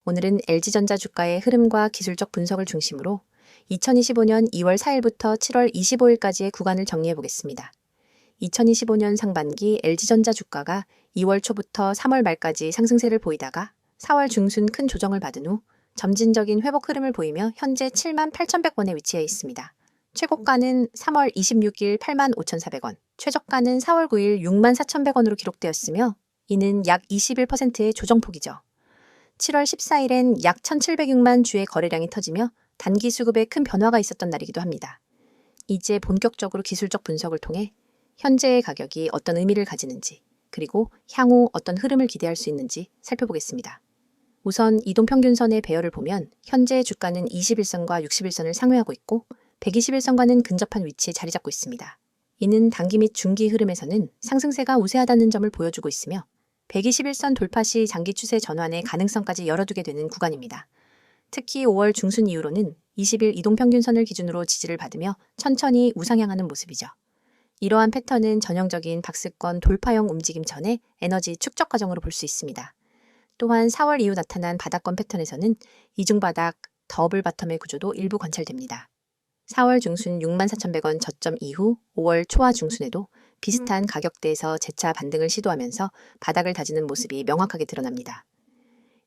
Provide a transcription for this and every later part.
오늘은 LG전자 주가의 흐름과 기술적 분석을 중심으로 2025년 2월 4일부터 7월 25일까지의 구간을 정리해 보겠습니다. 2025년 상반기 LG전자 주가가 2월 초부터 3월 말까지 상승세를 보이다가 4월 중순 큰 조정을 받은 후 점진적인 회복 흐름을 보이며 현재 78,100원에 위치해 있습니다. 최고가는 3월 26일 85,400원, 최저가는 4월 9일 64,100원으로 기록되었으며 이는 약 21%의 조정폭이죠. 7월 14일엔 약 1,706만 주의 거래량이 터지며 단기 수급에 큰 변화가 있었던 날이기도 합니다. 이제 본격적으로 기술적 분석을 통해 현재의 가격이 어떤 의미를 가지는지, 그리고 향후 어떤 흐름을 기대할 수 있는지 살펴보겠습니다. 우선 이동평균선의 배열을 보면 현재 주가는 21선과 61선을 상회하고 있고 121선과는 근접한 위치에 자리 잡고 있습니다. 이는 단기 및 중기 흐름에서는 상승세가 우세하다는 점을 보여주고 있으며 121선 돌파 시 장기 추세 전환의 가능성까지 열어두게 되는 구간입니다. 특히 5월 중순 이후로는 20일 이동평균선을 기준으로 지지를 받으며 천천히 우상향하는 모습이죠. 이러한 패턴은 전형적인 박스권 돌파형 움직임 전의 에너지 축적 과정으로 볼 수 있습니다. 또한 4월 이후 나타난 바닥권 패턴에서는 이중바닥, 더블 바텀의 구조도 일부 관찰됩니다. 4월 중순 64,100원 저점 이후 5월 초와 중순에도 비슷한 가격대에서 재차 반등을 시도하면서 바닥을 다지는 모습이 명확하게 드러납니다.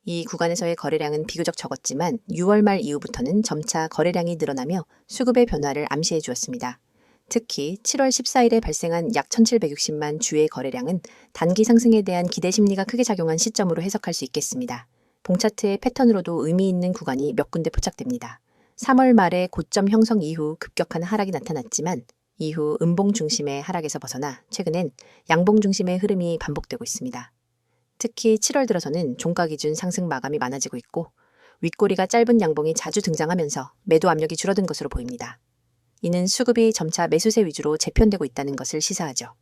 이 구간에서의 거래량은 비교적 적었지만 6월 말 이후부터는 점차 거래량이 늘어나며 수급의 변화를 암시해 주었습니다. 특히 7월 14일에 발생한 약 1,760만 주의 거래량은 단기 상승에 대한 기대 심리가 크게 작용한 시점으로 해석할 수 있겠습니다. 봉차트의 패턴으로도 의미 있는 구간이 몇 군데 포착됩니다. 3월 말에 고점 형성 이후 급격한 하락이 나타났지만 이후 음봉 중심의 하락에서 벗어나 최근엔 양봉 중심의 흐름이 반복되고 있습니다. 특히 7월 들어서는 종가 기준 상승 마감이 많아지고 있고 윗꼬리가 짧은 양봉이 자주 등장하면서 매도 압력이 줄어든 것으로 보입니다. 이는 수급이 점차 매수세 위주로 재편되고 있다는 것을 시사하죠.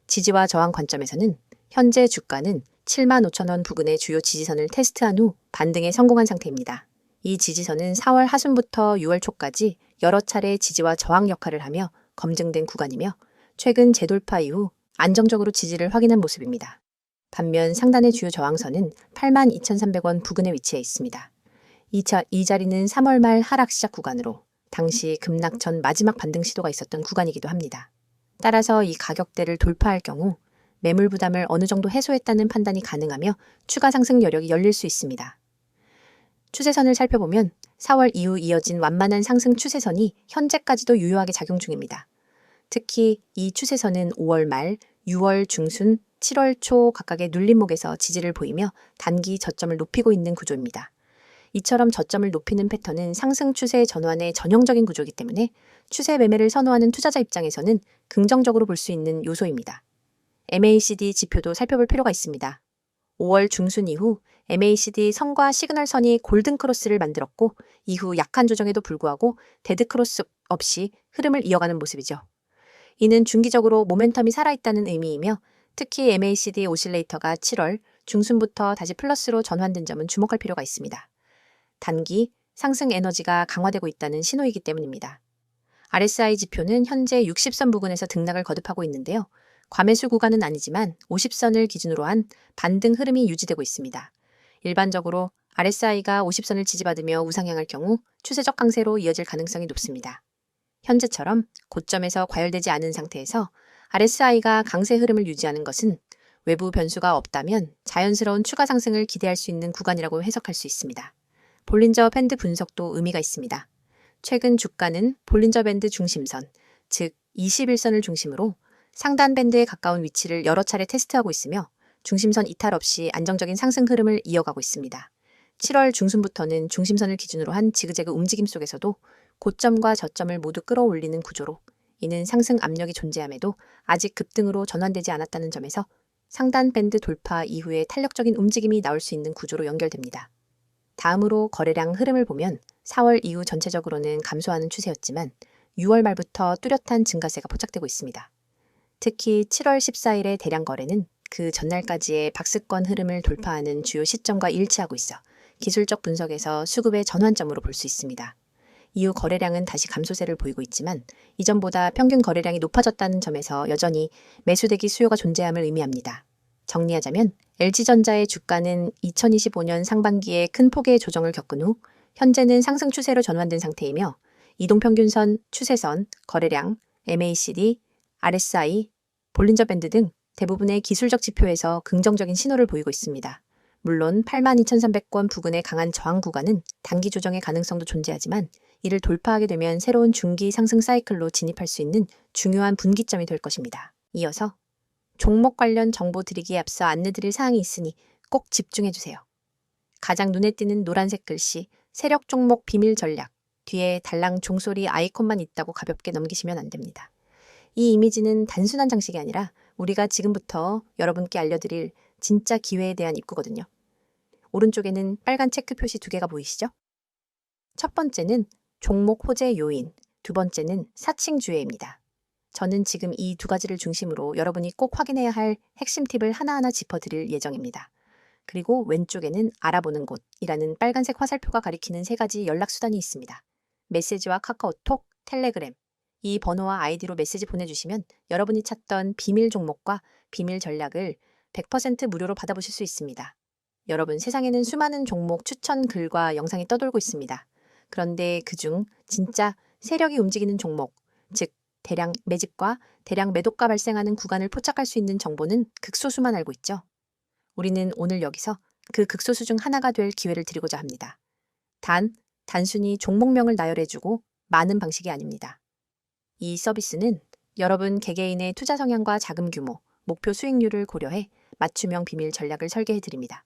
지지와 저항 관점에서는 현재 주가는 75,000원 부근의 주요 지지선을 테스트한 후 반등에 성공한 상태입니다. 이 지지선은 4월 하순부터 6월 초까지 여러 차례 지지와 저항 역할을 하며 검증된 구간이며 최근 재돌파 이후 안정적으로 지지를 확인한 모습입니다. 반면 상단의 주요 저항선은 82,300원 부근에 위치해 있습니다. 이 자리는 3월 말 하락 시작 구간으로 당시 급락 전 마지막 반등 시도가 있었던 구간이기도 합니다. 따라서 이 가격대를 돌파할 경우 매물 부담을 어느 정도 해소했다는 판단이 가능하며 추가 상승 여력이 열릴 수 있습니다. 추세선을 살펴보면 4월 이후 이어진 완만한 상승 추세선이 현재까지도 유효하게 작용 중입니다. 특히 이 추세선은 5월 말, 6월 중순, 7월 초 각각의 눌림목에서 지지를 보이며 단기 저점을 높이고 있는 구조입니다. 이처럼 저점을 높이는 패턴은 상승 추세 전환의 전형적인 구조이기 때문에 추세 매매를 선호하는 투자자 입장에서는 긍정적으로 볼 수 있는 요소입니다. MACD 지표도 살펴볼 필요가 있습니다. 5월 중순 이후 MACD 선과 시그널 선이 골든 크로스를 만들었고 이후 약한 조정에도 불구하고 데드 크로스 없이 흐름을 이어가는 모습이죠. 이는 중기적으로 모멘텀이 살아있다는 의미이며 특히 MACD 오실레이터가 7월 중순부터 다시 플러스로 전환된 점은 주목할 필요가 있습니다. 단기 상승 에너지가 강화되고 있다는 신호이기 때문입니다. RSI 지표는 현재 60선 부근에서 등락을 거듭하고 있는데요. 과매수 구간은 아니지만 50선을 기준으로 한 반등 흐름이 유지되고 있습니다. 일반적으로 RSI가 50선을 지지받으며 우상향할 경우 추세적 강세로 이어질 가능성이 높습니다. 현재처럼 고점에서 과열되지 않은 상태에서 RSI가 강세 흐름을 유지하는 것은 외부 변수가 없다면 자연스러운 추가 상승을 기대할 수 있는 구간이라고 해석할 수 있습니다. 볼린저 밴드 분석도 의미가 있습니다. 최근 주가는 볼린저 밴드 중심선, 즉 21선을 중심으로 상단 밴드에 가까운 위치를 여러 차례 테스트하고 있으며 중심선 이탈 없이 안정적인 상승 흐름을 이어가고 있습니다. 7월 중순부터는 중심선을 기준으로 한 지그재그 움직임 속에서도 고점과 저점을 모두 끌어올리는 구조로 이는 상승 압력이 존재함에도 아직 급등으로 전환되지 않았다는 점에서 상단 밴드 돌파 이후에 탄력적인 움직임이 나올 수 있는 구조로 연결됩니다. 다음으로 거래량 흐름을 보면 4월 이후 전체적으로는 감소하는 추세였지만 6월 말부터 뚜렷한 증가세가 포착되고 있습니다. 특히 7월 14일의 대량 거래는 그 전날까지의 박스권 흐름을 돌파하는 주요 시점과 일치하고 있어 기술적 분석에서 수급의 전환점으로 볼 수 있습니다. 이후 거래량은 다시 감소세를 보이고 있지만 이전보다 평균 거래량이 높아졌다는 점에서 여전히 매수대기 수요가 존재함을 의미합니다. 정리하자면 LG전자의 주가는 2025년 상반기에 큰 폭의 조정을 겪은 후 현재는 상승 추세로 전환된 상태이며 이동평균선, 추세선, 거래량, MACD, RSI, 볼린저 밴드 등 대부분의 기술적 지표에서 긍정적인 신호를 보이고 있습니다. 물론 82,300권 부근의 강한 저항 구간은 단기 조정의 가능성도 존재하지만 이를 돌파하게 되면 새로운 중기 상승 사이클로 진입할 수 있는 중요한 분기점이 될 것입니다. 이어서 종목 관련 정보 드리기에 앞서 안내드릴 사항이 있으니 꼭 집중해주세요. 가장 눈에 띄는 노란색 글씨 세력 종목 비밀 전략 뒤에 달랑 종소리 아이콘만 있다고 가볍게 넘기시면 안 됩니다. 이 이미지는 단순한 장식이 아니라 우리가 지금부터 여러분께 알려드릴 진짜 기회에 대한 입구거든요. 오른쪽에는 빨간 체크 표시 2개가 보이시죠? 첫 번째는 종목 호재 요인, 두 번째는 사칭 주회입니다. 저는 지금 이 2가지를 중심으로 여러분이 꼭 확인해야 할 핵심 팁을 하나하나 짚어드릴 예정입니다. 그리고 왼쪽에는 알아보는 곳이라는 빨간색 화살표가 가리키는 3가지 연락수단이 있습니다. 메시지와 카카오톡, 텔레그램. 이 번호와 아이디로 메시지 보내주시면 여러분이 찾던 비밀 종목과 비밀 전략을 100% 무료로 받아보실 수 있습니다. 여러분, 세상에는 수많은 종목 추천 글과 영상이 떠돌고 있습니다. 그런데 그중 진짜 세력이 움직이는 종목, 즉 대량 매집과 대량 매도가 발생하는 구간을 포착할 수 있는 정보는 극소수만 알고 있죠. 우리는 오늘 여기서 그 극소수 중 하나가 될 기회를 드리고자 합니다. 단순히 종목명을 나열해주고 많은 방식이 아닙니다. 이 서비스는 여러분 개개인의 투자 성향과 자금 규모, 목표 수익률을 고려해 맞춤형 비밀 전략을 설계해드립니다.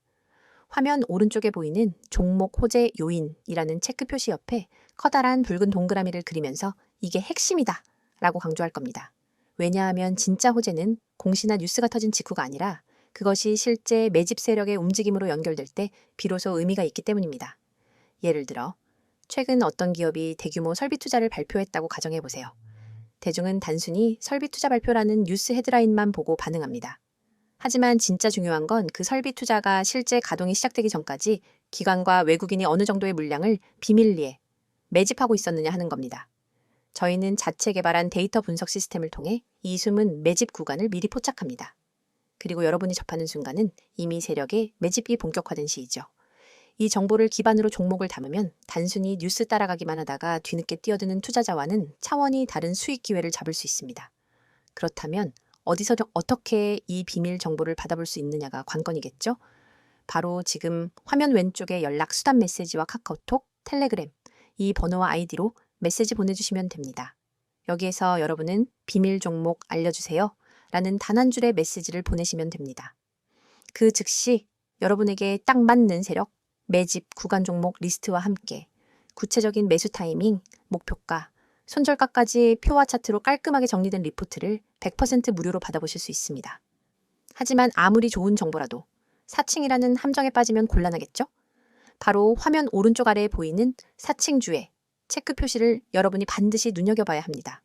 화면 오른쪽에 보이는 종목 호재 요인이라는 체크 표시 옆에 커다란 붉은 동그라미를 그리면서 이게 핵심이다 라고 강조할 겁니다. 왜냐하면 진짜 호재는 공시나 뉴스가 터진 직후가 아니라 그것이 실제 매집 세력의 움직임으로 연결될 때 비로소 의미가 있기 때문입니다. 예를 들어 최근 어떤 기업이 대규모 설비 투자를 발표했다고 가정해보세요. 대중은 단순히 설비 투자 발표라는 뉴스 헤드라인만 보고 반응합니다. 하지만 진짜 중요한 건 그 설비 투자가 실제 가동이 시작되기 전까지 기관과 외국인이 어느 정도의 물량을 비밀리에 매집하고 있었느냐 하는 겁니다. 저희는 자체 개발한 데이터 분석 시스템을 통해 이 숨은 매집 구간을 미리 포착합니다. 그리고 여러분이 접하는 순간은 이미 세력의 매집이 본격화된 시이죠. 이 정보를 기반으로 종목을 담으면 단순히 뉴스 따라가기만 하다가 뒤늦게 뛰어드는 투자자와는 차원이 다른 수익 기회를 잡을 수 있습니다. 그렇다면 어디서 어떻게 이 비밀 정보를 받아볼 수 있느냐가 관건이겠죠? 바로 지금 화면 왼쪽에 연락 수단 메시지와 카카오톡, 텔레그램, 이 번호와 아이디로 메시지 보내주시면 됩니다. 여기에서 여러분은 비밀 종목 알려주세요 라는 단 한 줄의 메시지를 보내시면 됩니다. 그 즉시 여러분에게 딱 맞는 세력, 매집, 구간 종목 리스트와 함께 구체적인 매수 타이밍, 목표가, 손절가까지 표와 차트로 깔끔하게 정리된 리포트를 100% 무료로 받아보실 수 있습니다. 하지만 아무리 좋은 정보라도 사칭이라는 함정에 빠지면 곤란하겠죠? 바로 화면 오른쪽 아래에 보이는 사칭주의 체크 표시를 여러분이 반드시 눈여겨봐야 합니다.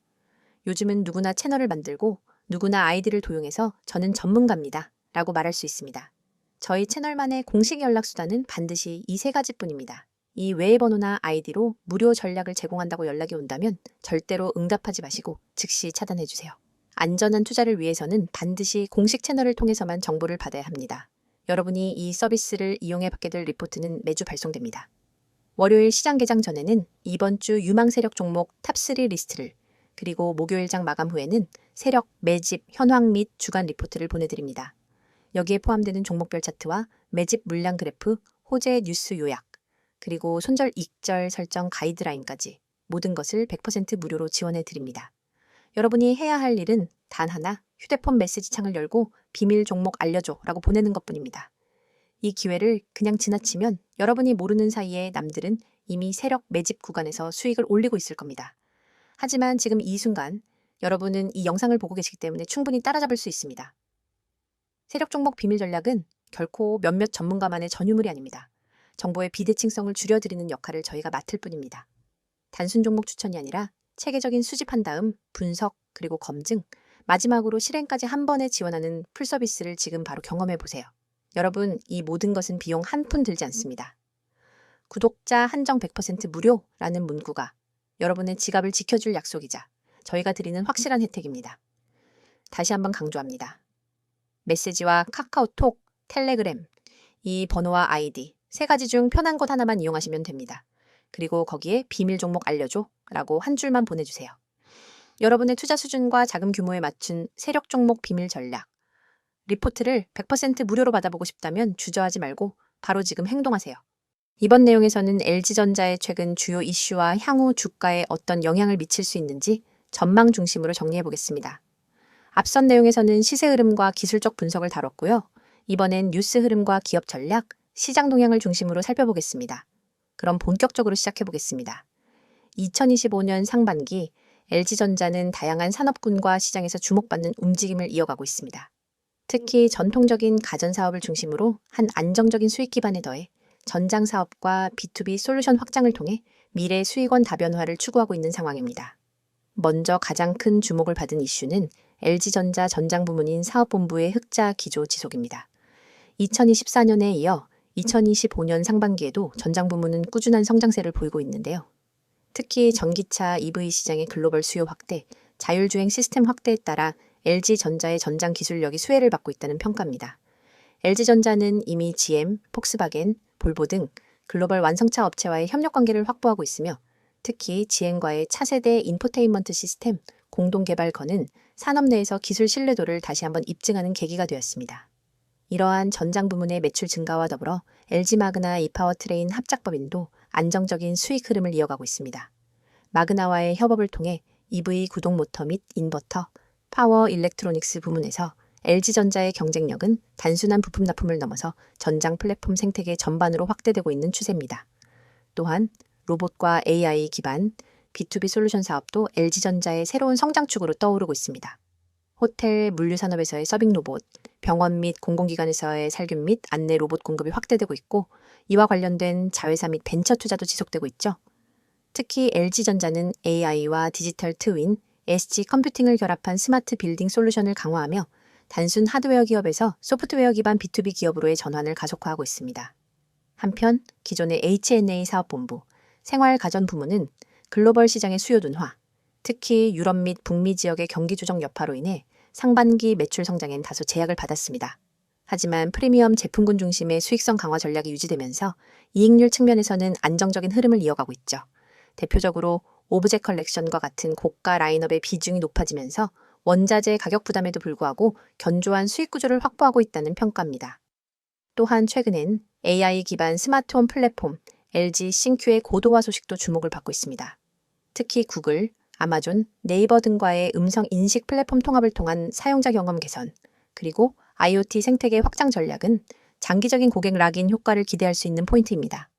요즘은 누구나 채널을 만들고 누구나 아이디를 도용해서 저는 전문가입니다 라고 말할 수 있습니다. 저희 채널만의 공식 연락수단은 반드시 이 3가지뿐입니다. 이 외의 번호나 아이디로 무료 전략을 제공한다고 연락이 온다면 절대로 응답하지 마시고 즉시 차단해주세요. 안전한 투자를 위해서는 반드시 공식 채널을 통해서만 정보를 받아야 합니다. 여러분이 이 서비스를 이용해 받게 될 리포트는 매주 발송됩니다. 월요일 시장 개장 전에는 이번 주 유망 세력 종목 탑3 리스트를, 그리고 목요일장 마감 후에는 세력, 매집, 현황 및 주간 리포트를 보내드립니다. 여기에 포함되는 종목별 차트와 매집 물량 그래프, 호재 뉴스 요약, 그리고 손절 익절 설정 가이드라인까지 모든 것을 100% 무료로 지원해 드립니다. 여러분이 해야 할 일은 단 하나, 휴대폰 메시지 창을 열고 비밀 종목 알려줘 라고 보내는 것뿐입니다. 이 기회를 그냥 지나치면 여러분이 모르는 사이에 남들은 이미 세력 매집 구간에서 수익을 올리고 있을 겁니다. 하지만 지금 이 순간 여러분은 이 영상을 보고 계시기 때문에 충분히 따라잡을 수 있습니다. 세력 종목 비밀 전략은 결코 몇몇 전문가만의 전유물이 아닙니다. 정보의 비대칭성을 줄여드리는 역할을 저희가 맡을 뿐입니다. 단순 종목 추천이 아니라 체계적인 수집한 다음 분석 그리고 검증, 마지막으로 실행까지 한 번에 지원하는 풀서비스를 지금 바로 경험해 보세요. 여러분, 이 모든 것은 비용 한 푼 들지 않습니다. 구독자 한정 100% 무료라는 문구가 여러분의 지갑을 지켜줄 약속이자 저희가 드리는 확실한 혜택입니다. 다시 한번 강조합니다. 메시지와 카카오톡, 텔레그램, 이 번호와 아이디 세 가지 중 편한 것 하나만 이용하시면 됩니다. 그리고 거기에 비밀 종목 알려줘 라고 한 줄만 보내주세요. 여러분의 투자 수준과 자금 규모에 맞춘 세력 종목 비밀 전략. 리포트를 100% 무료로 받아보고 싶다면 주저하지 말고 바로 지금 행동하세요. 이번 내용에서는 LG전자의 최근 주요 이슈와 향후 주가에 어떤 영향을 미칠 수 있는지 전망 중심으로 정리해 보겠습니다. 앞선 내용에서는 시세 흐름과 기술적 분석을 다뤘고요. 이번엔 뉴스 흐름과 기업 전략, 시장 동향을 중심으로 살펴보겠습니다. 그럼 본격적으로 시작해 보겠습니다. 2025년 상반기 LG전자는 다양한 산업군과 시장에서 주목받는 움직임을 이어가고 있습니다. 특히 전통적인 가전사업을 중심으로 한 안정적인 수익 기반에 더해 전장사업과 B2B 솔루션 확장을 통해 미래 수익원 다변화를 추구하고 있는 상황입니다. 먼저 가장 큰 주목을 받은 이슈는 LG전자 전장 부문인 사업본부의 흑자 기조 지속입니다. 2024년에 이어 2025년 상반기에도 전장 부문은 꾸준한 성장세를 보이고 있는데요. 특히 전기차 EV 시장의 글로벌 수요 확대, 자율주행 시스템 확대에 따라 LG전자의 전장 기술력이 수혜를 받고 있다는 평가입니다. LG전자는 이미 GM, 폭스바겐, 볼보 등 글로벌 완성차 업체와의 협력 관계를 확보하고 있으며 특히 GM과의 차세대 인포테인먼트 시스템 공동 개발 건은 산업 내에서 기술 신뢰도를 다시 한번 입증하는 계기가 되었습니다. 이러한 전장 부문의 매출 증가와 더불어 LG마그나 이파워트레인 합작법인도 안정적인 수익 흐름을 이어가고 있습니다. 마그나와의 협업을 통해 EV 구동 모터 및 인버터, 파워 일렉트로닉스 부문에서 LG전자의 경쟁력은 단순한 부품 납품을 넘어서 전장 플랫폼 생태계 전반으로 확대되고 있는 추세입니다. 또한 로봇과 AI 기반 B2B 솔루션 사업도 LG전자의 새로운 성장축으로 떠오르고 있습니다. 호텔, 물류산업에서의 서빙 로봇, 병원 및 공공기관에서의 살균 및 안내 로봇 공급이 확대되고 있고 이와 관련된 자회사 및 벤처 투자도 지속되고 있죠. 특히 LG전자는 AI와 디지털 트윈, SG 컴퓨팅을 결합한 스마트 빌딩 솔루션을 강화하며 단순 하드웨어 기업에서 소프트웨어 기반 B2B 기업으로의 전환을 가속화하고 있습니다. 한편 기존의 H&A 사업본부, 생활가전 부문은 글로벌 시장의 수요 둔화, 특히 유럽 및 북미 지역의 경기 조정 여파로 인해 상반기 매출 성장엔 다소 제약을 받았습니다. 하지만 프리미엄 제품군 중심의 수익성 강화 전략이 유지되면서 이익률 측면에서는 안정적인 흐름을 이어가고 있죠. 대표적으로 오브제 컬렉션과 같은 고가 라인업의 비중이 높아지면서 원자재 가격 부담에도 불구하고 견조한 수익 구조를 확보하고 있다는 평가입니다. 또한 최근엔 AI 기반 스마트홈 플랫폼 LG 싱큐의 고도화 소식도 주목을 받고 있습니다. 특히 구글, 아마존, 네이버 등과의 음성 인식 플랫폼 통합을 통한 사용자 경험 개선, 그리고 IoT 생태계 확장 전략은 장기적인 고객 락인 효과를 기대할 수 있는 포인트입니다.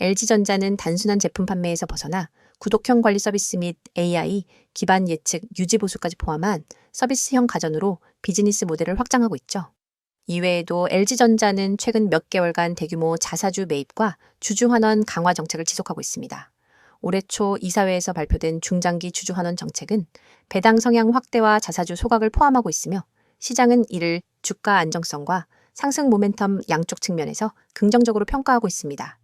LG전자는 단순한 제품 판매에서 벗어나 구독형 관리 서비스 및 AI, 기반 예측, 유지 보수까지 포함한 서비스형 가전으로 비즈니스 모델을 확장하고 있죠. 이외에도 LG전자는 최근 몇 개월간 대규모 자사주 매입과 주주 환원 강화 정책을 지속하고 있습니다. 올해 초 이사회에서 발표된 중장기 주주 환원 정책은 배당 성향 확대와 자사주 소각을 포함하고 있으며 시장은 이를 주가 안정성과 상승 모멘텀 양쪽 측면에서 긍정적으로 평가하고 있습니다.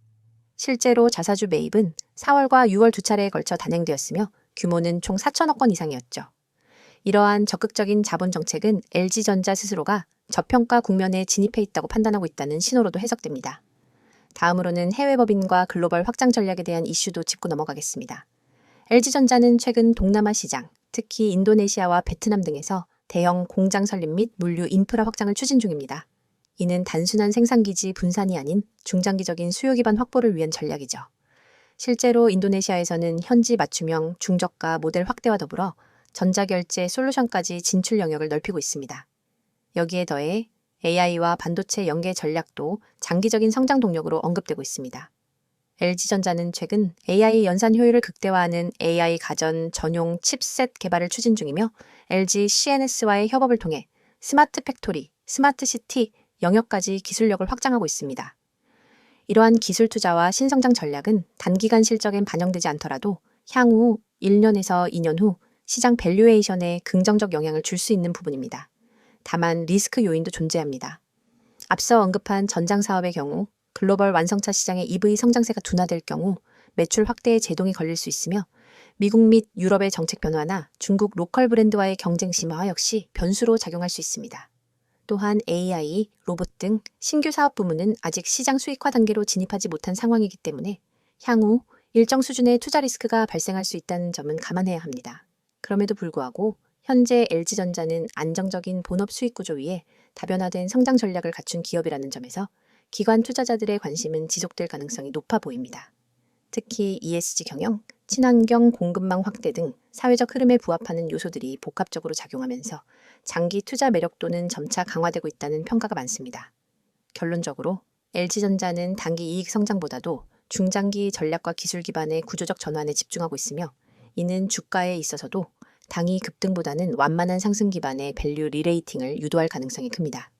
실제로 자사주 매입은 4월과 6월 두 차례에 걸쳐 단행되었으며 규모는 총 4천억 원 이상이었죠. 이러한 적극적인 자본 정책은 LG전자 스스로가 저평가 국면에 진입해 있다고 판단하고 있다는 신호로도 해석됩니다. 다음으로는 해외 법인과 글로벌 확장 전략에 대한 이슈도 짚고 넘어가겠습니다. LG전자는 최근 동남아 시장, 특히 인도네시아와 베트남 등에서 대형 공장 설립 및 물류 인프라 확장을 추진 중입니다. 이는 단순한 생산기지 분산이 아닌 중장기적인 수요 기반 확보를 위한 전략이죠. 실제로 인도네시아에서는 현지 맞춤형 중저가 모델 확대와 더불어 전자결제 솔루션까지 진출 영역을 넓히고 있습니다. 여기에 더해 AI와 반도체 연계 전략도 장기적인 성장 동력으로 언급되고 있습니다. LG전자는 최근 AI 연산 효율을 극대화하는 AI 가전 전용 칩셋 개발을 추진 중이며 LG CNS와의 협업을 통해 스마트 팩토리, 스마트 시티 영역까지 기술력을 확장하고 있습니다. 이러한 기술 투자와 신성장 전략은 단기간 실적엔 반영되지 않더라도 향후 1년에서 2년 후 시장 밸류에이션에 긍정적 영향을 줄 수 있는 부분입니다. 다만 리스크 요인도 존재합니다. 앞서 언급한 전장 사업의 경우 글로벌 완성차 시장의 EV 성장세가 둔화될 경우 매출 확대에 제동이 걸릴 수 있으며 미국 및 유럽의 정책 변화나 중국 로컬 브랜드와의 경쟁 심화 역시 변수로 작용할 수 있습니다. 또한 AI, 로봇 등 신규 사업 부문은 아직 시장 수익화 단계로 진입하지 못한 상황이기 때문에 향후 일정 수준의 투자 리스크가 발생할 수 있다는 점은 감안해야 합니다. 그럼에도 불구하고 현재 LG전자는 안정적인 본업 수익 구조 위에 다변화된 성장 전략을 갖춘 기업이라는 점에서 기관 투자자들의 관심은 지속될 가능성이 높아 보입니다. 특히 ESG 경영, 친환경 공급망 확대 등 사회적 흐름에 부합하는 요소들이 복합적으로 작용하면서 장기 투자 매력도는 점차 강화되고 있다는 평가가 많습니다. 결론적으로 LG전자는 단기 이익 성장보다도 중장기 전략과 기술 기반의 구조적 전환에 집중하고 있으며 이는 주가에 있어서도 당위 급등보다는 완만한 상승 기반의 밸류 리레이팅을 유도할 가능성이 큽니다.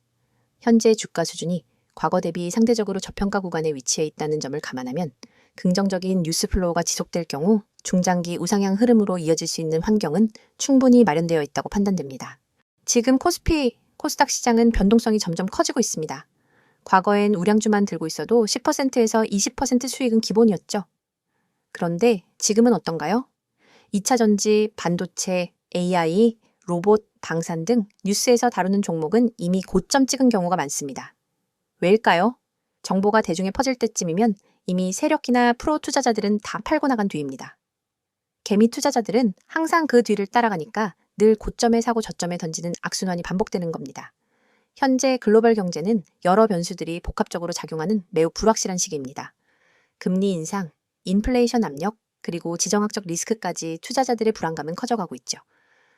현재 주가 수준이 과거 대비 상대적으로 저평가 구간에 위치해 있다는 점을 감안하면 긍정적인 뉴스 플로우가 지속될 경우 중장기 우상향 흐름으로 이어질 수 있는 환경은 충분히 마련되어 있다고 판단됩니다. 지금 코스피, 코스닥 시장은 변동성이 점점 커지고 있습니다. 과거엔 우량주만 들고 있어도 10%에서 20% 수익은 기본이었죠. 그런데 지금은 어떤가요? 2차 전지, 반도체, AI, 로봇, 방산 등 뉴스에서 다루는 종목은 이미 고점 찍은 경우가 많습니다. 왜일까요? 정보가 대중에 퍼질 때쯤이면 이미 세력이나 프로 투자자들은 다 팔고 나간 뒤입니다. 개미 투자자들은 항상 그 뒤를 따라가니까 늘 고점에 사고 저점에 던지는 악순환이 반복되는 겁니다. 현재 글로벌 경제는 여러 변수들이 복합적으로 작용하는 매우 불확실한 시기입니다. 금리 인상, 인플레이션 압력, 그리고 지정학적 리스크까지 투자자들의 불안감은 커져가고 있죠.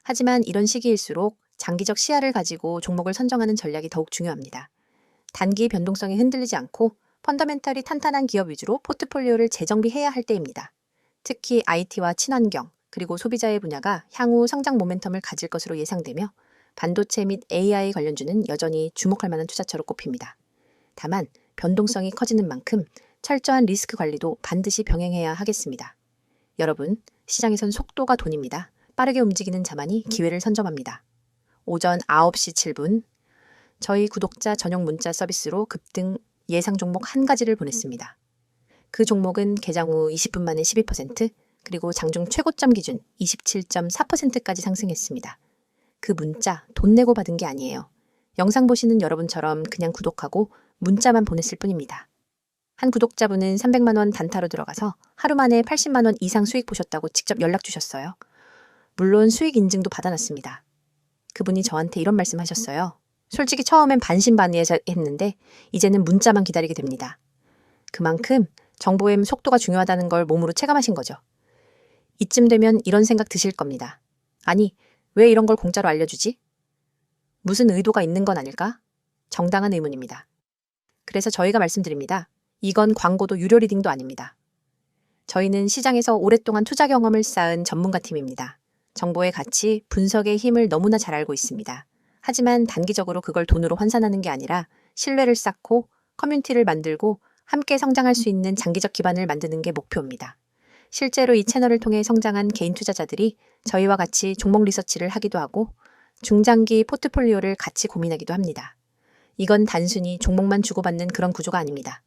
하지만 이런 시기일수록 장기적 시야를 가지고 종목을 선정하는 전략이 더욱 중요합니다. 단기 변동성에 흔들리지 않고 펀더멘털이 탄탄한 기업 위주로 포트폴리오를 재정비해야 할 때입니다. 특히 IT와 친환경, 그리고 소비자의 분야가 향후 성장 모멘텀을 가질 것으로 예상되며 반도체 및 AI 관련주는 여전히 주목할 만한 투자처로 꼽힙니다. 다만 변동성이 커지는 만큼 철저한 리스크 관리도 반드시 병행해야 하겠습니다. 여러분, 시장에선 속도가 돈입니다. 빠르게 움직이는 자만이 기회를 선점합니다. 오전 9시 7분, 저희 구독자 전용 문자 서비스로 급등 예상 종목 한 가지를 보냈습니다. 그 종목은 개장 후 20분 만에 12%, 그리고 장중 최고점 기준 27.4%까지 상승했습니다. 그 문자 돈 내고 받은 게 아니에요. 영상 보시는 여러분처럼 그냥 구독하고 문자만 보냈을 뿐입니다. 한 구독자분은 300만 원 단타로 들어가서 하루 만에 80만 원 이상 수익 보셨다고 직접 연락 주셨어요. 물론 수익 인증도 받아놨습니다. 그분이 저한테 이런 말씀 하셨어요. 솔직히 처음엔 반신반의했는데 이제는 문자만 기다리게 됩니다. 그만큼 정보의 속도가 중요하다는 걸 몸으로 체감하신 거죠. 이쯤 되면 이런 생각 드실 겁니다. 아니, 왜 이런 걸 공짜로 알려주지? 무슨 의도가 있는 건 아닐까? 정당한 의문입니다. 그래서 저희가 말씀드립니다. 이건 광고도 유료 리딩도 아닙니다. 저희는 시장에서 오랫동안 투자 경험을 쌓은 전문가 팀입니다. 정보의 가치, 분석의 힘을 너무나 잘 알고 있습니다. 하지만 단기적으로 그걸 돈으로 환산하는 게 아니라 신뢰를 쌓고 커뮤니티를 만들고 함께 성장할 수 있는 장기적 기반을 만드는 게 목표입니다. 실제로 이 채널을 통해 성장한 개인 투자자들이 저희와 같이 종목 리서치를 하기도 하고 중장기 포트폴리오를 같이 고민하기도 합니다. 이건 단순히 종목만 주고받는 그런 구조가 아닙니다.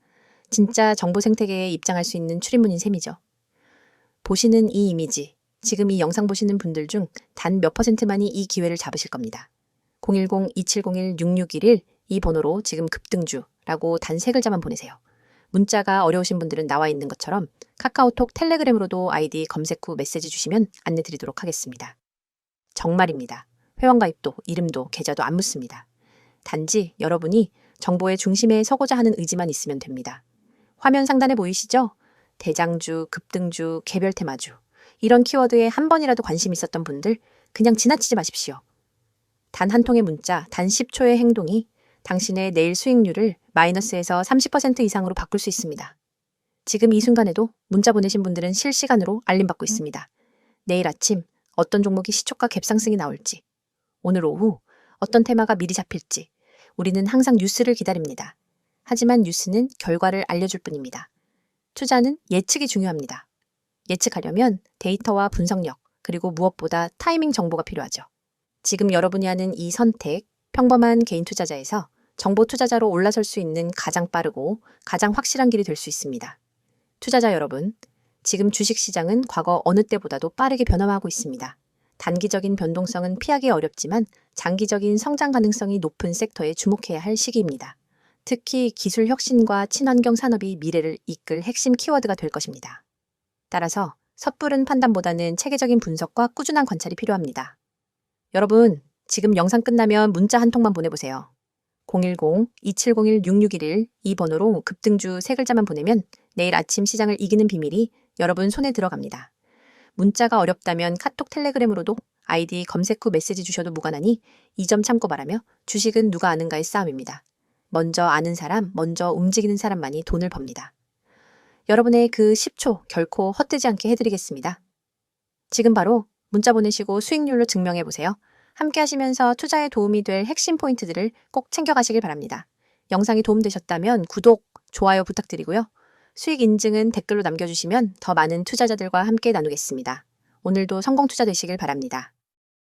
진짜 정보 생태계에 입장할 수 있는 출입문인 셈이죠. 보시는 이 이미지, 지금 이 영상 보시는 분들 중 단 몇 %만이 이 기회를 잡으실 겁니다. 010-2701-6611 이 번호로 지금 급등주라고 단 3글자만 보내세요. 문자가 어려우신 분들은 나와 있는 것처럼 카카오톡, 텔레그램으로도 아이디 검색 후 메시지 주시면 안내 드리도록 하겠습니다. 정말입니다. 회원가입도, 이름도, 계좌도 안 묻습니다. 단지 여러분이 정보의 중심에 서고자 하는 의지만 있으면 됩니다. 화면 상단에 보이시죠? 대장주, 급등주, 개별 테마주. 이런 키워드에 한 번이라도 관심 있었던 분들 그냥 지나치지 마십시오. 단 한 통의 문자, 단 10초의 행동이 당신의 내일 수익률을 마이너스에서 30% 이상으로 바꿀 수 있습니다. 지금 이 순간에도 문자 보내신 분들은 실시간으로 알림받고 있습니다. 내일 아침 어떤 종목이 시초가 갭상승이 나올지, 오늘 오후 어떤 테마가 미리 잡힐지 우리는 항상 뉴스를 기다립니다. 하지만 뉴스는 결과를 알려줄 뿐입니다. 투자는 예측이 중요합니다. 예측하려면 데이터와 분석력, 그리고 무엇보다 타이밍 정보가 필요하죠. 지금 여러분이 하는 이 선택, 평범한 개인 투자자에서 정보 투자자로 올라설 수 있는 가장 빠르고 가장 확실한 길이 될 수 있습니다. 투자자 여러분, 지금 주식시장은 과거 어느 때보다도 빠르게 변화하고 있습니다. 단기적인 변동성은 피하기 어렵지만 장기적인 성장 가능성이 높은 섹터에 주목해야 할 시기입니다. 특히 기술 혁신과 친환경 산업이 미래를 이끌 핵심 키워드가 될 것입니다. 따라서 섣부른 판단보다는 체계적인 분석과 꾸준한 관찰이 필요합니다. 여러분, 지금 영상 끝나면 문자 한 통만 보내보세요. 010-2701-6611 이 번호로 급등주 3글자만 보내면 내일 아침 시장을 이기는 비밀이 여러분 손에 들어갑니다. 문자가 어렵다면 카톡 텔레그램으로도 아이디 검색 후 메시지 주셔도 무관하니 이 점 참고 바라며 주식은 누가 아는가의 싸움입니다. 먼저 아는 사람, 먼저 움직이는 사람만이 돈을 법니다. 여러분의 그 10초 결코 헛되지 않게 해드리겠습니다. 지금 바로 문자 보내시고 수익률로 증명해보세요. 함께 하시면서 투자에 도움이 될 핵심 포인트들을 꼭 챙겨가시길 바랍니다. 영상이 도움되셨다면 구독, 좋아요 부탁드리고요. 수익 인증은 댓글로 남겨주시면 더 많은 투자자들과 함께 나누겠습니다. 오늘도 성공 투자 되시길 바랍니다.